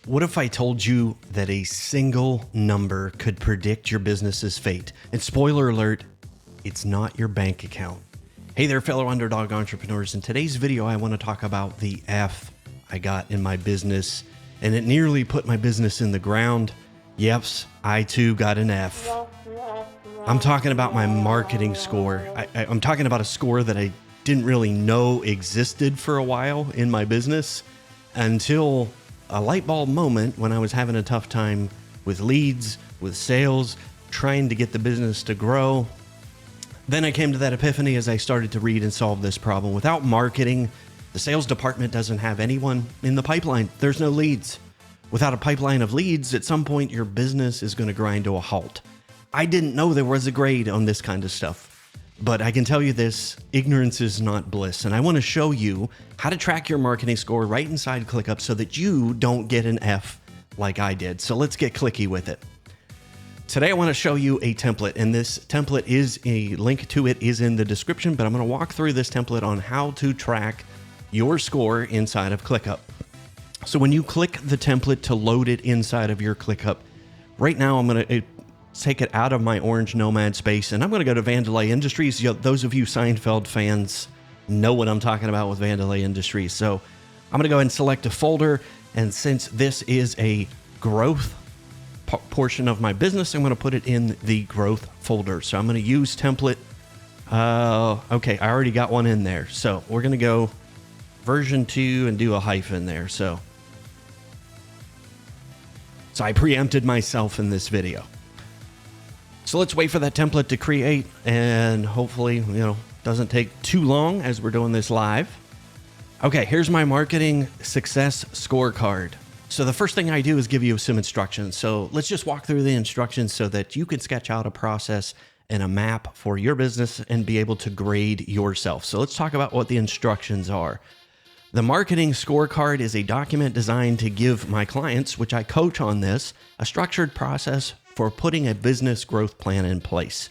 What if I told you that a single number could predict your business's fate? And spoiler alert, it's not your bank account. Hey there, fellow underdog entrepreneurs. In today's video, I want to talk about the F I got in my business, and it nearly put my business in the ground. Yes, I too got an F. I'm talking about my marketing score. I'm talking about a score that I didn't really know existed for a while in my business until a light bulb moment when I was having a tough time with leads, with sales, trying to get the business to grow. Then I came to that epiphany as I started to read and solve this problem. Without marketing, the sales department doesn't have anyone in the pipeline. There's no leads. Without a pipeline of leads, at some point your business is going to grind to a halt. I didn't know there was a grade on this kind of stuff. But I can tell you this, ignorance is not bliss. And I want to show you how to track your marketing score right inside ClickUp so that you don't get an F like I did. So let's get clicky with it. Today I want to show you a template, and this template is a link to it is in the description, but I'm going to walk through this template on how to track your score inside of ClickUp. So when you click the template to load it inside of your ClickUp, right now I'm going to take it out of my orange nomad space, and I'm going to go to Vandelay Industries. Those of you Seinfeld fans know what I'm talking about with Vandelay Industries. So I'm going to go ahead and select a folder, and since this is a growth portion of my business, I'm going to put it in the growth folder. So I'm going to use template. Okay, I already got one in there. So we're going to go version 2 and do a hyphen there. So I preempted myself in this video. So let's wait for that template to create, and hopefully, doesn't take too long as we're doing this live. Okay, here's my marketing success scorecard. So the first thing I do is give you some instructions. So let's just walk through the instructions so that you can sketch out a process and a map for your business and be able to grade yourself. So let's talk about what the instructions are. The marketing scorecard is a document designed to give my clients, which I coach on this, a structured process for putting a business growth plan in place.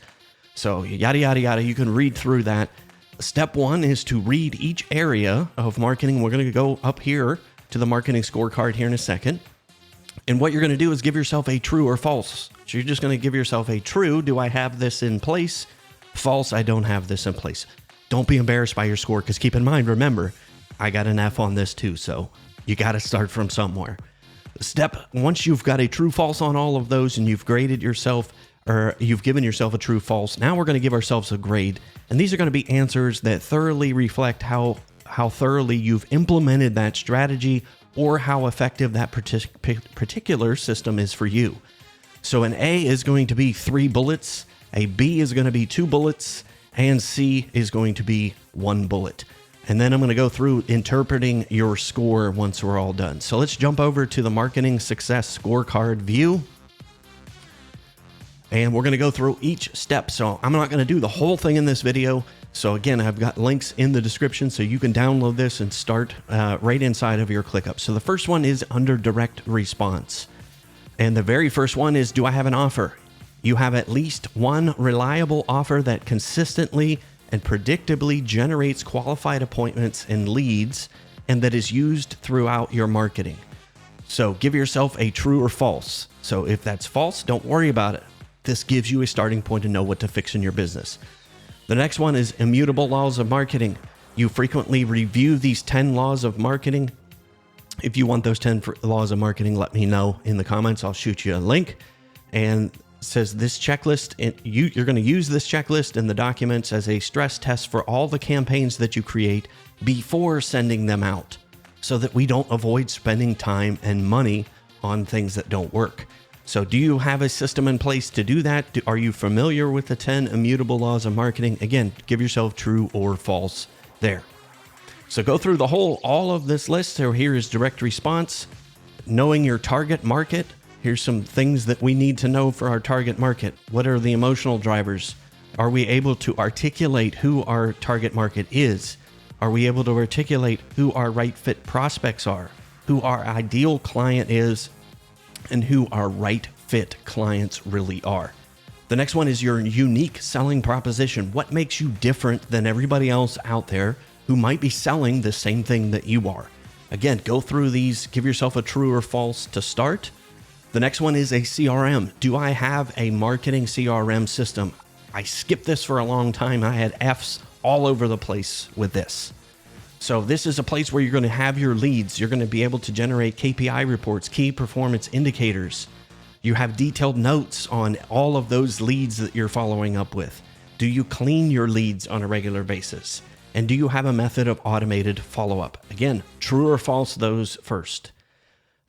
So yada, yada, yada, you can read through that. Step 1 is to read each area of marketing. We're going to go up here to the marketing scorecard here in a second. And what you're going to do is give yourself a true or false. So you're just going to give yourself a true. Do I have this in place? False. I don't have this in place. Don't be embarrassed by your score, because keep in mind, remember, I got an F on this too. So you got to start from somewhere. Once you've got a true false on all of those and you've graded yourself, or you've given yourself a true false, now we're going to give ourselves a grade. And these are going to be answers that thoroughly reflect how thoroughly you've implemented that strategy or how effective that particular system is for you. So an A is going to be 3 bullets, a B is going to be 2 bullets, and C is going to be 1 bullet. And then I'm going to go through interpreting your score once we're all done. So let's jump over to the marketing success scorecard view. And we're going to go through each step. So I'm not going to do the whole thing in this video. So again, I've got links in the description so you can download this and start right inside of your ClickUp. So the first one is under direct response. And the very first one is, do I have an offer? You have at least one reliable offer that consistently and predictably generates qualified appointments and leads, and that is used throughout your marketing. So give yourself a true or false. So if that's false, don't worry about it. This gives you a starting point to know what to fix in your business. The next one is immutable laws of marketing. You frequently review these 10 laws of marketing. If you want those 10 laws of marketing, let me know in the comments. I'll shoot you a link. And says this checklist, you're going to use this checklist in the documents as a stress test for all the campaigns that you create before sending them out, so that we don't avoid spending time and money on things that don't work. So do you have a system in place to do that? Are you familiar with the 10 immutable laws of marketing? Again, give yourself true or false there. So go through all of this list. So here is direct response, knowing your target market. Here's some things that we need to know for our target market. What are the emotional drivers? Are we able to articulate who our target market is? Are we able to articulate who our right fit prospects are, who our ideal client is, and who our right fit clients really are? The next one is your unique selling proposition. What makes you different than everybody else out there who might be selling the same thing that you are? Again, go through these, give yourself a true or false to start. The next one is a CRM. Do I have a marketing CRM system? I skipped this for a long time. I had F's all over the place with this. So this is a place where you're going to have your leads. You're going to be able to generate KPI reports, key performance indicators. You have detailed notes on all of those leads that you're following up with. Do you clean your leads on a regular basis? And do you have a method of automated follow-up? Again, true or false, those first.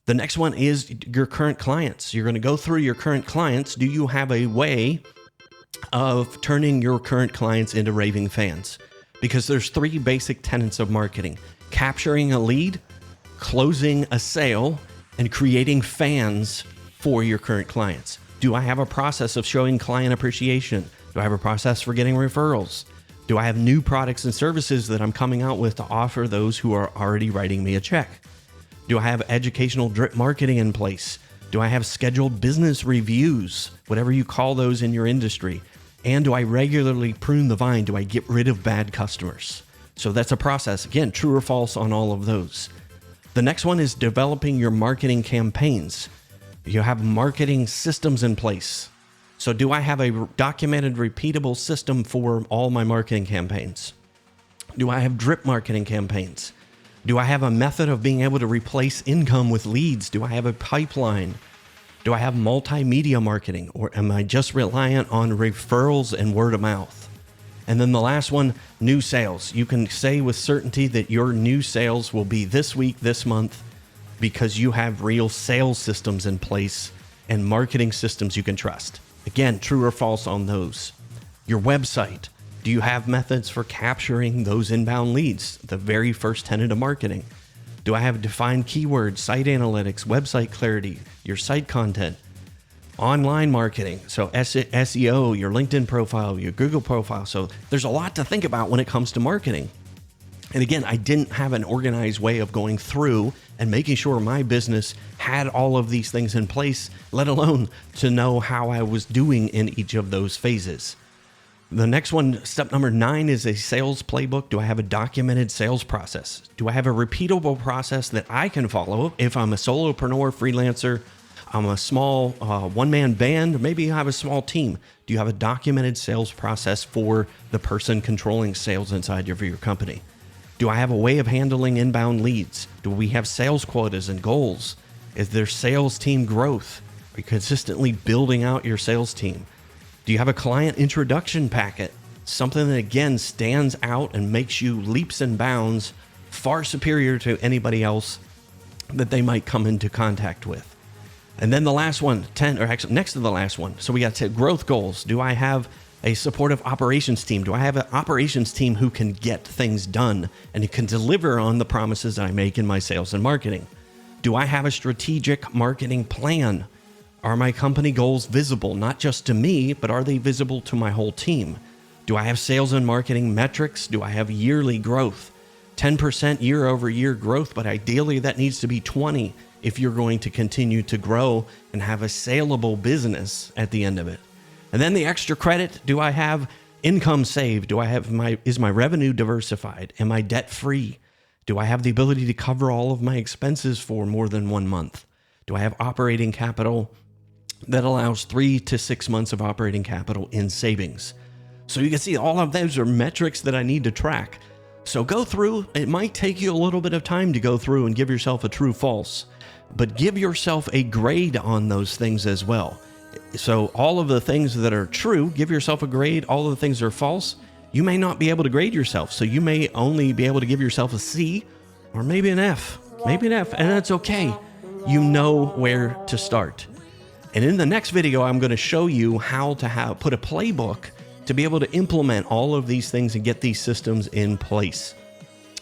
The next one is your current clients. You're going to go through your current clients. Do you have a way of turning your current clients into raving fans? Because there's three basic tenets of marketing: capturing a lead, closing a sale, and creating fans for your current clients. Do I have a process of showing client appreciation? Do I have a process for getting referrals? Do I have new products and services that I'm coming out with to offer those who are already writing me a check? Do I have educational drip marketing in place? Do I have scheduled business reviews, whatever you call those in your industry? And do I regularly prune the vine? Do I get rid of bad customers? So that's a process. Again, true or false on all of those. The next one is developing your marketing campaigns. You have marketing systems in place. So do I have a documented, repeatable system for all my marketing campaigns? Do I have drip marketing campaigns? Do I have a method of being able to replace income with leads? Do I have a pipeline? Do I have multimedia marketing, or am I just reliant on referrals and word of mouth? And then the last one, new sales. You can say with certainty that your new sales will be this week, this month, because you have real sales systems in place and marketing systems you can trust. Again, true or false on those. Your website. Do you have methods for capturing those inbound leads? The very first tenet of marketing. Do I have defined keywords, site analytics, website clarity, your site content, online marketing? So SEO, your LinkedIn profile, your Google profile. So there's a lot to think about when it comes to marketing. And again, I didn't have an organized way of going through and making sure my business had all of these things in place, let alone to know how I was doing in each of those phases. The next one, step number 9, is a sales playbook. Do I have a documented sales process? Do I have a repeatable process that I can follow? If I'm a solopreneur, freelancer, I'm a small one-man band, maybe you have a small team. Do you have a documented sales process for the person controlling sales inside of your company? Do I have a way of handling inbound leads? Do we have sales quotas and goals? Is there sales team growth? Are you consistently building out your sales team? Do you have a client introduction packet? Something that, again, stands out and makes you leaps and bounds far superior to anybody else that they might come into contact with. And then the last one, next to the last one. So we got to growth goals. Do I have a supportive operations team? Do I have an operations team who can get things done and who can deliver on the promises that I make in my sales and marketing? Do I have a strategic marketing plan? Are my company goals visible, not just to me, but are they visible to my whole team? Do I have sales and marketing metrics? Do I have yearly growth? 10% year over year growth, but ideally that needs to be 20 if you're going to continue to grow and have a saleable business at the end of it. And then the extra credit, do I have income saved? Do I have is my revenue diversified? Am I debt free? Do I have the ability to cover all of my expenses for more than 1 month? Do I have operating capital that allows 3 to 6 months of operating capital in savings? So you can see all of those are metrics that I need to track. So go through. It might take you a little bit of time to go through and give yourself a true false, but give yourself a grade on those things as well. So all of the things that are true, give yourself a grade. All of the things that are false, you may not be able to grade yourself. So you may only be able to give yourself a C or maybe an F, and that's okay. You know where to start. And in the next video, I'm going to show you how to put a playbook to be able to implement all of these things and get these systems in place.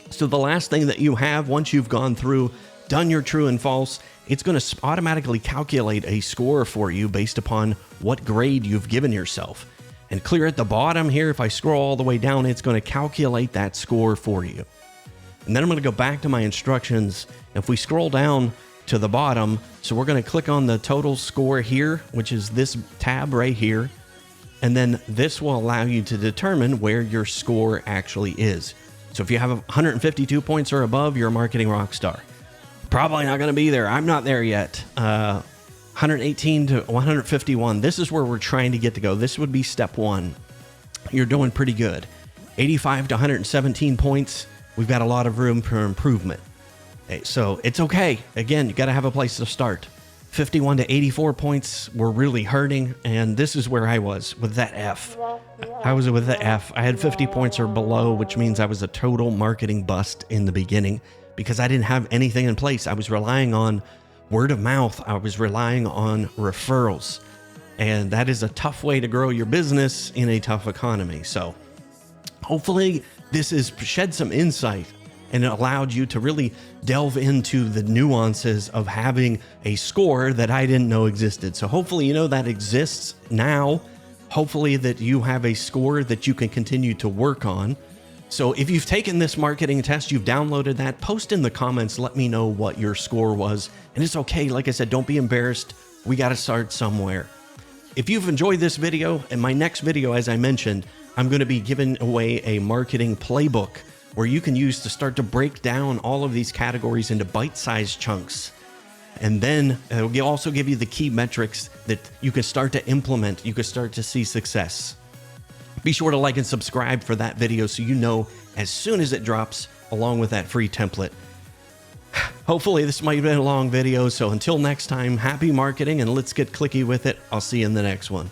So the last thing that you have, once you've gone through, done your true and false, it's going to automatically calculate a score for you based upon what grade you've given yourself. And clear at the bottom here, if I scroll all the way down, it's going to calculate that score for you. And then I'm going to go back to my instructions. If we scroll down to the bottom, so we're going to click on the total score here, which is this tab right here. And then this will allow you to determine where your score actually is. So if you have 152 points or above, you're a marketing rock star. Probably not going to be there. I'm not there yet. 118 to 151. This is where we're trying to get to go. This would be step one. You're doing pretty good. 85 to 117 points. We've got a lot of room for improvement. Okay, so it's okay. Again, you got to have a place to start. 51 to 84 points were really hurting, and this is where I was with that F. I was with the F. I had 50 points or below, which means I was a total marketing bust in the beginning because I didn't have anything in place. I was relying on word of mouth. I was relying on referrals, and that is a tough way to grow your business in a tough economy. So hopefully this has shed some insight and it allowed you to really delve into the nuances of having a score that I didn't know existed. So hopefully you know that exists now. Hopefully that you have a score that you can continue to work on. So if you've taken this marketing test, you've downloaded that, post in the comments, let me know what your score was. And it's okay, like I said, don't be embarrassed. We got to start somewhere. If you've enjoyed this video, in my next video, as I mentioned, I'm going to be giving away a marketing playbook where you can use to start to break down all of these categories into bite-sized chunks. And then it'll also give you the key metrics that you can start to implement. You can start to see success. Be sure to like and subscribe for that video so you know as soon as it drops, along with that free template. Hopefully this might have been a long video, so until next time, happy marketing and let's get clicky with it. I'll see you in the next one.